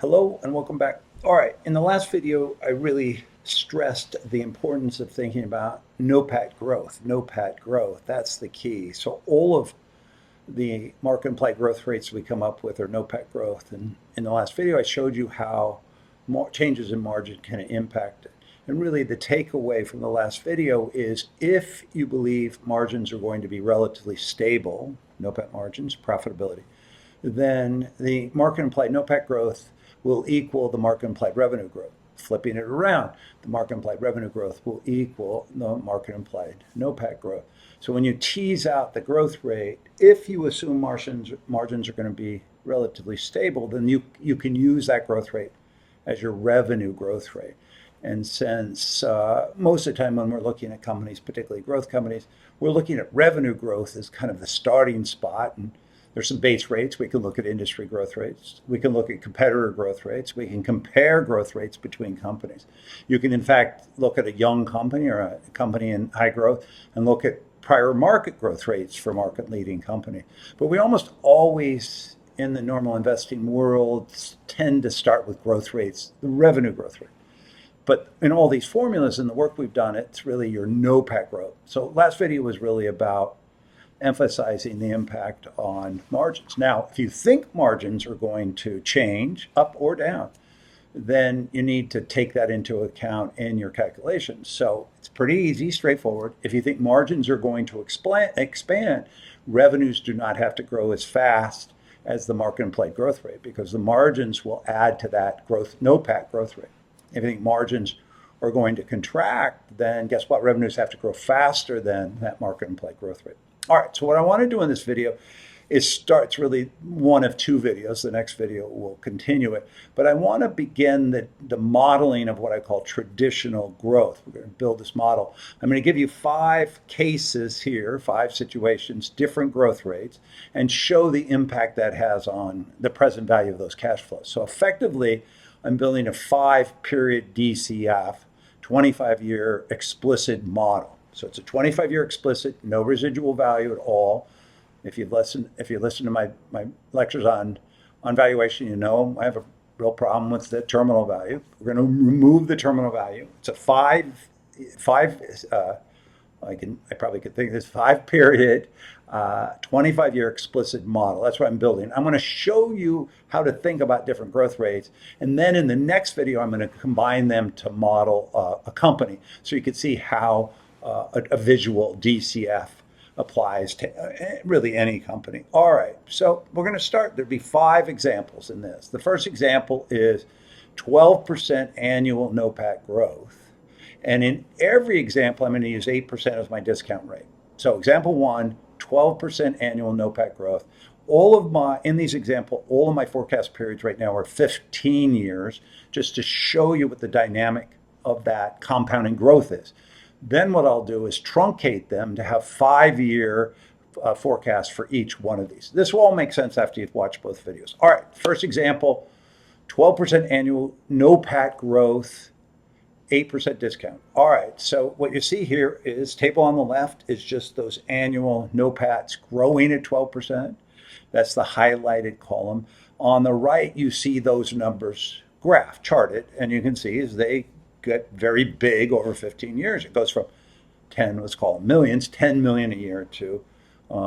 Hello and welcome back. All right, in the last video, I really stressed the importance of thinking about NOPAT growth. NOPAT growth, that's the key. So all of the market implied growth rates we come up with are NOPAT growth. And in the last video, I showed you how changes in margin can impact it. And really the takeaway from the last video is if you believe margins are going to be relatively stable, NOPAT margins, profitability, then the market implied NOPAT growth will equal the market implied revenue growth. Flipping it around, the market implied revenue growth will equal the market implied NOPAT growth. So when you tease out the growth rate, if you assume margins are going to be relatively stable, then you can use that growth rate as your revenue growth rate. And since most of the time when we're looking at companies, particularly growth companies, we're looking at revenue growth as kind of the starting spot. And there's some base rates. We can look at industry growth rates. We can look at competitor growth rates. We can compare growth rates between companies. You can, in fact, look at a young company or a company in high growth and look at prior market growth rates for market leading company. But we almost always, in the normal investing world, tend to start with growth rates, the revenue growth rate. But in all these formulas and the work we've done, it's really your NOPAT growth. So last video was really about emphasizing the impact on margins. Now, if you think margins are going to change up or down, then you need to take that into account in your calculations. So it's pretty easy, straightforward. If you think margins are going to expand, revenues do not have to grow as fast as the market implied growth rate because the margins will add to that growth, NOPAT growth rate. If you think margins are going to contract, then guess what? Revenues have to grow faster than that market implied growth rate. All right, so what I want to do in this video is it's really one of two videos. The next video will continue it. But I want to begin the modeling of what I call traditional growth. We're going to build this model. I'm going to give you 5 cases here, 5 situations, different growth rates, and show the impact that has on the present value of those cash flows. So effectively, I'm building a 5-period DCF, 25-year explicit model. So it's a 25-year explicit, no residual value at all. If you listen to my lectures on valuation, you know I have a real problem with the terminal value. We're going to remove the terminal value. It's a I probably could think of this 5-period, 25-year explicit model. That's what I'm building. I'm going to show you how to think about different growth rates. And then in the next video, I'm going to combine them to model a company. So you can see how a visual DCF applies to really any company. All right, so we're going to start. There'll be 5 examples in this. The first example is 12% annual NOPAT growth. And in every example, I'm going to use 8% as my discount rate. So example 1, 12% annual NOPAT growth. In these examples, all of my forecast periods right now are 15 years, just to show you what the dynamic of that compounding growth is. Then what I'll do is truncate them to have 5-year forecasts for each one of these. This will all make sense after you've watched both videos. All right, first example, 12% annual NOPAT growth, 8% discount. All right, so what you see here is table on the left is just those annual NOPATs growing at 12%. That's the highlighted column. On the right, you see those numbers charted, and you can see as they get very big over 15 years. It goes from 10, let's call it millions, 10 million a year to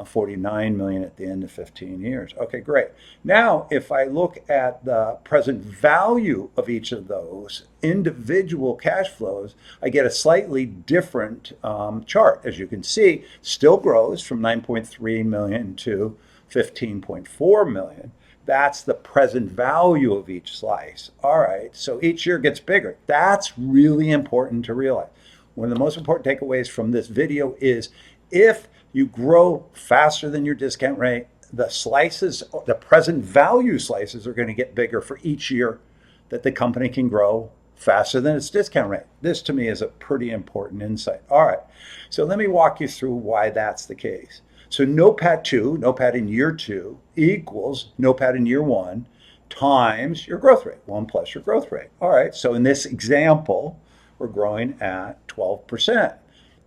49 million at the end of 15 years. Okay, great. Now, if I look at the present value of each of those individual cash flows, I get a slightly different chart. As you can see, still grows from 9.3 million to 15.4 million. That's the present value of each slice. All right, so each year gets bigger. That's really important to realize. One of the most important takeaways from this video is if you grow faster than your discount rate, the slices, the present value slices are going to get bigger for each year that the company can grow faster than its discount rate. This to me is a pretty important insight. All right, so let me walk you through why that's the case. So NOPAT in year 2 equals NOPAT in year 1 times your growth rate, 1 plus your growth rate. All right, so in this example, we're growing at 12%.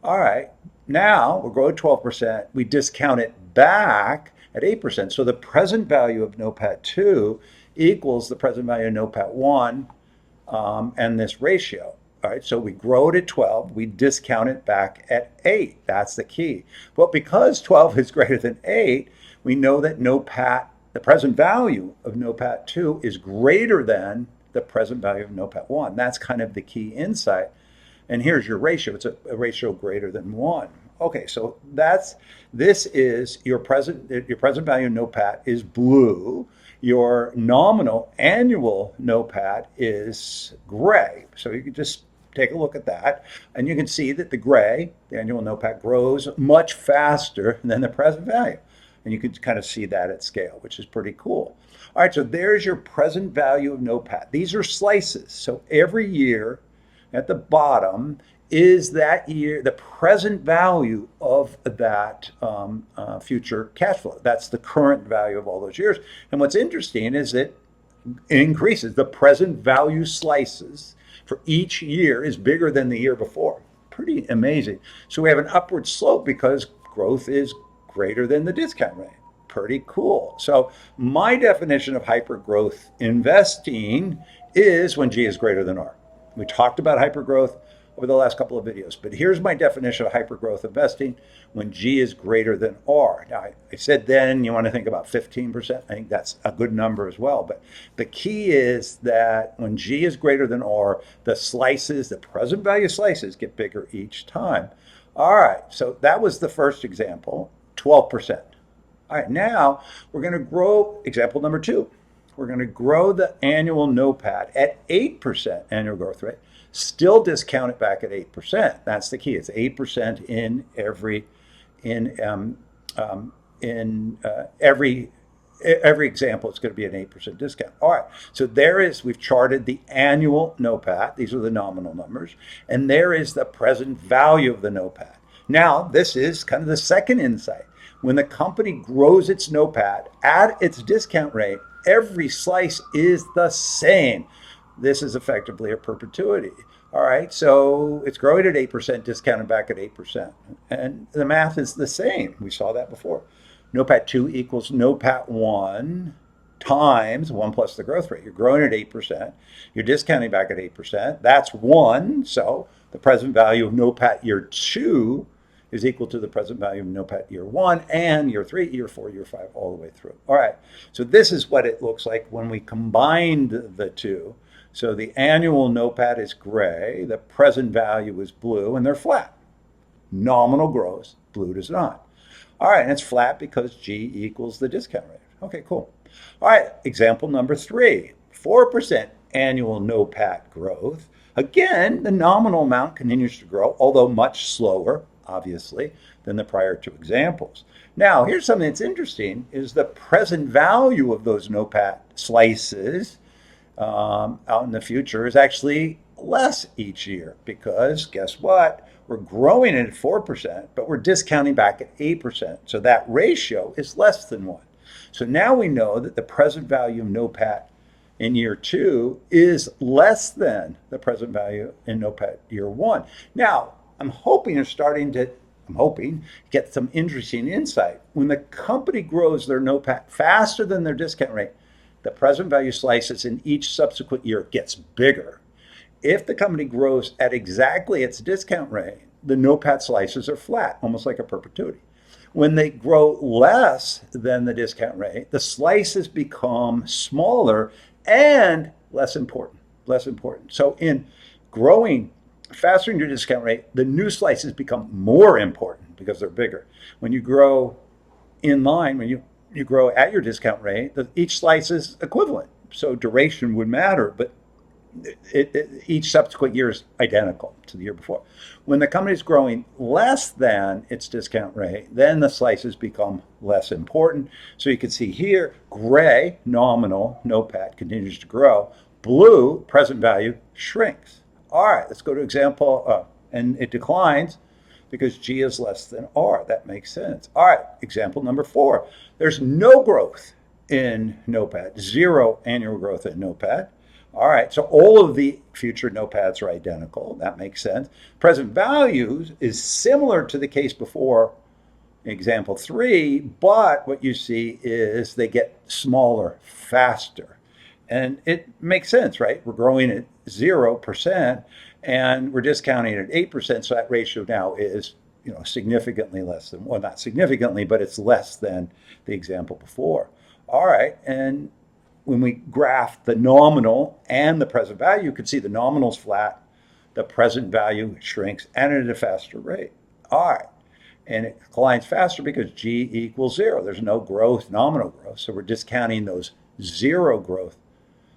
All right, now we're growing 12%. We discount it back at 8%. So the present value of NOPAT 2 equals the present value of NOPAT 1 and this ratio. All right, so we grow it at 12, we discount it back at 8. That's the key. But because 12 is greater than 8, we know that NOPAT, the present value of NOPAT 2 is greater than the present value of NOPAT 1. That's kind of the key insight. And here's your ratio. It's a ratio greater than 1. Okay, so this is your present value of NOPAT is blue. Your nominal annual NOPAT is gray. So you can just take a look at that, and you can see that the gray, the annual NOPAT, grows much faster than the present value. And you can kind of see that at scale, which is pretty cool. All right, so there's your present value of NOPAT. These are slices. So every year at the bottom is that year, the present value of that future cash flow. That's the current value of all those years. And what's interesting is that it increases. The present value slices for each year is bigger than the year before. Pretty amazing. So we have an upward slope because growth is greater than the discount rate. Pretty cool. So my definition of hypergrowth investing is when G is greater than R. We talked about hypergrowth over the last couple of videos, but here's my definition of hypergrowth investing when G is greater than R. Now, I said then you want to think about 15%. I think that's a good number as well, but the key is that when G is greater than R, the slices, the present value slices get bigger each time. All right, so that was the first example, 12%. All right, now we're going to grow example number 2. We're going to grow the annual NOPAT at 8% annual growth rate, still discount it back at 8%. That's the key. It's 8% in every example. It's going to be an 8% discount. All right. So we've charted the annual NOPAT. These are the nominal numbers, and there is the present value of the NOPAT. Now, this is kind of the second insight. When the company grows its NOPAT at its discount rate, every slice is the same. This is effectively a perpetuity. All right, so it's growing at 8%, discounted back at 8%. And the math is the same. We saw that before. NOPAT 2 equals NOPAT 1 times 1 plus the growth rate. You're growing at 8%. You're discounting back at 8%. That's 1. So the present value of NOPAT year 2 is equal to the present value of NOPAT year 1 and year 3, year 4, year 5, all the way through. All right, so this is what it looks like when we combined the two. So the annual NOPAT is gray, the present value is blue, and they're flat. Nominal grows, blue does not. All right, and it's flat because G equals the discount rate. Okay, cool. All right, example number 3, 4% annual NOPAT growth. Again, the nominal amount continues to grow, although much slower, obviously, than the prior 2 examples. Now, here's something that's interesting, is the present value of those NOPAT slices out in the future is actually less each year because guess what? We're growing it at 4%, but we're discounting back at 8%. So that ratio is less than 1. So now we know that the present value of NOPAT in year 2 is less than the present value in NOPAT year 1. Now, I'm hoping get some interesting insight. When the company grows their NOPAT faster than their discount rate, the present value slices in each subsequent year gets bigger. If the company grows at exactly its discount rate, the NOPAT slices are flat, almost like a perpetuity. When they grow less than the discount rate, the slices become smaller and less important. So in growing faster than your discount rate, the new slices become more important because they're bigger. When you grow in line, when you grow at your discount rate, each slice is equivalent. So duration would matter, but each subsequent year is identical to the year before. When the company is growing less than its discount rate, then the slices become less important. So you can see here, gray, nominal, NOPAT continues to grow. Blue, present value, shrinks. All right, let's go to example, and it declines because G is less than R. That makes sense. All right, example number 4. There's no growth in NOPAT, 0 annual growth in NOPAT. All right, so all of the future NOPATs are identical. That makes sense. Present values is similar to the case before, example 3, but what you see is they get smaller faster. And it makes sense, right? We're growing at 0% and we're discounting at 8%. So that ratio now is, significantly less than, well, not significantly, but it's less than the example before. All right. And when we graph the nominal and the present value, you can see the nominal's flat, the present value shrinks, and at a faster rate. All right. And it declines faster because G equals 0. There's no growth, nominal growth. So we're discounting those 0 growth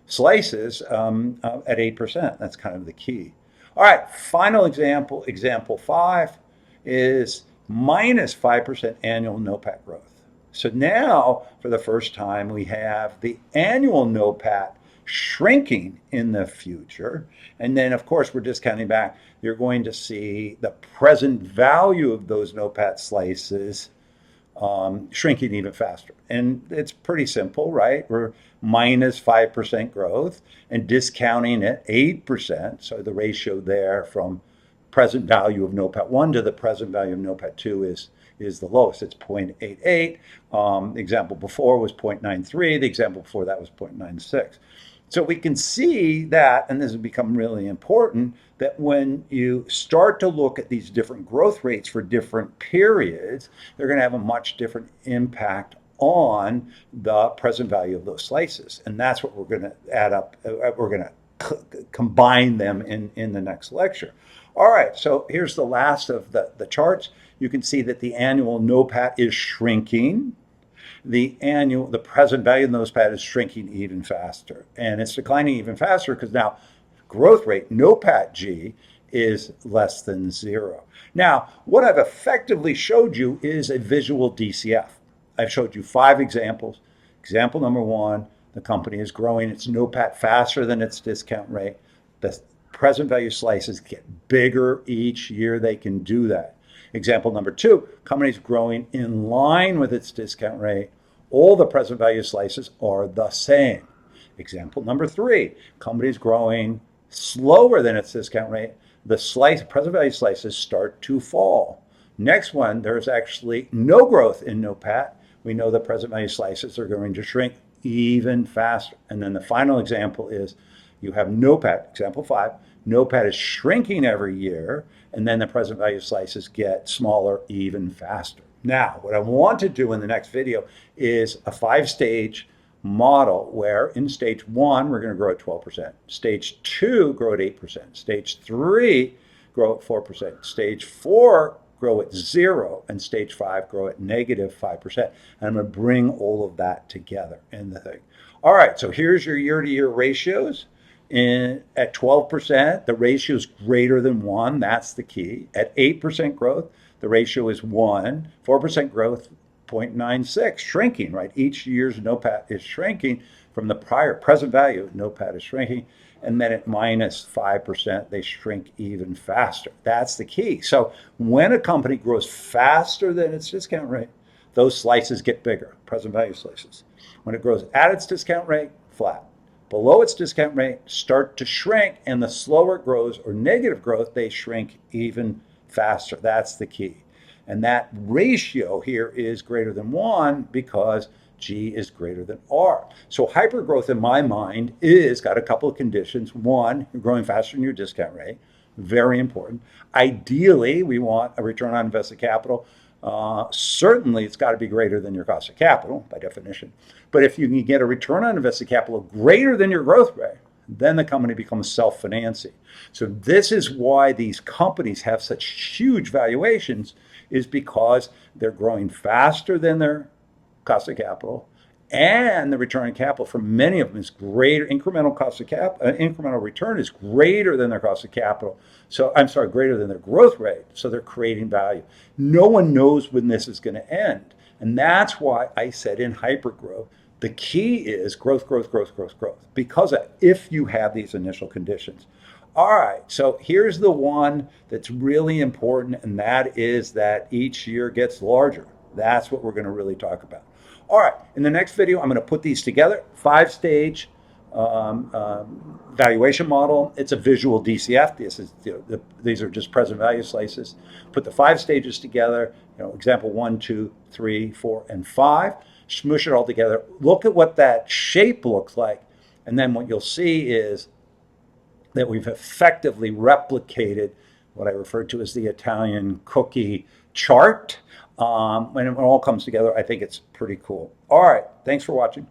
slices at 8%. That's kind of the key. All right, final example, example 5 is minus 5% annual NOPAT growth. So now, for the first time, we have the annual NOPAT shrinking in the future. And then, of course, we're discounting back. You're going to see the present value of those NOPAT slices shrinking even faster. And it's pretty simple, right? We're minus 5% growth and discounting at 8%. So the ratio there from present value of NOPAT 1 to the present value of NOPAT 2 is the lowest. It's 0.88. The example before was 0.93. The example before that was 0.96. So we can see that, and this has become really important, that when you start to look at these different growth rates for different periods, they're going to have a much different impact on the present value of those slices. And that's what we're going to add up. We're going to combine them in the next lecture. All right, so here's the last of the charts. You can see that the annual NOPAT is shrinking. The present value of the NOPAT is shrinking even faster. And it's declining even faster because now growth rate, NOPAT G, is less than 0. Now, what I've effectively showed you is a visual DCF. I've showed you 5 examples. Example number 1, the company is growing its NOPAT faster than its discount rate. The present value slices get bigger each year they can do that. Example number 2, company's growing in line with its discount rate. All the present value slices are the same. Example number 3, company's growing slower than its discount rate. The present value slices start to fall. Next one, there's actually no growth in NOPAT. We know the present value slices are going to shrink even faster. And then the final example is you have NOPAT, example 5, NOPAT is shrinking every year, and then the present value slices get smaller even faster. Now, what I want to do in the next video is a 5-stage model where in stage 1, we're going to grow at 12%. Stage 2, grow at 8%. Stage 3, grow at 4%. Stage 4, grow at 0. And stage 5, grow at negative 5%. And I'm going to bring all of that together in the thing. All right, so here's your year-to-year ratios. At 12%, the ratio is greater than 1. That's the key. At 8% growth, the ratio is 1. 4% growth, 0.96, shrinking, right? Each year's NOPAT is shrinking from the prior present value. NOPAT is shrinking. And then at minus 5%, they shrink even faster. That's the key. So when a company grows faster than its discount rate, those slices get bigger, present value slices. When it grows at its discount rate, flat. Below its discount rate, start to shrink, and the slower it grows or negative growth, they shrink even faster. That's the key. And that ratio here is greater than 1 because G is greater than R. So hypergrowth in my mind is got a couple of conditions. 1, you're growing faster than your discount rate. Very important. Ideally, we want a return on invested capital. Certainly, it's got to be greater than your cost of capital, by definition. But if you can get a return on invested capital greater than your growth rate, then the company becomes self-financing. So this is why these companies have such huge valuations, is because they're growing faster than their cost of capital, and the return on capital for many of them is greater. Incremental return is greater than their cost of capital. So I'm sorry, greater than their growth rate. So they're creating value. No one knows when this is going to end. And that's why I said in hypergrowth, the key is growth, growth, growth, growth, growth. Because if you have these initial conditions. All right, so here's the one that's really important, and that is that each year gets larger. That's what we're going to really talk about. All right, in the next video, I'm going to put these together. 5-stage valuation model. It's a visual DCF. These are just present value slices. Put the 5 stages together. Example 1, 2, 3, 4, and 5. Smoosh it all together. Look at what that shape looks like And then what you'll see is that we've effectively replicated what I refer to as the Italian cookie chart. When it all comes together, I think it's pretty cool. All right, thanks for watching.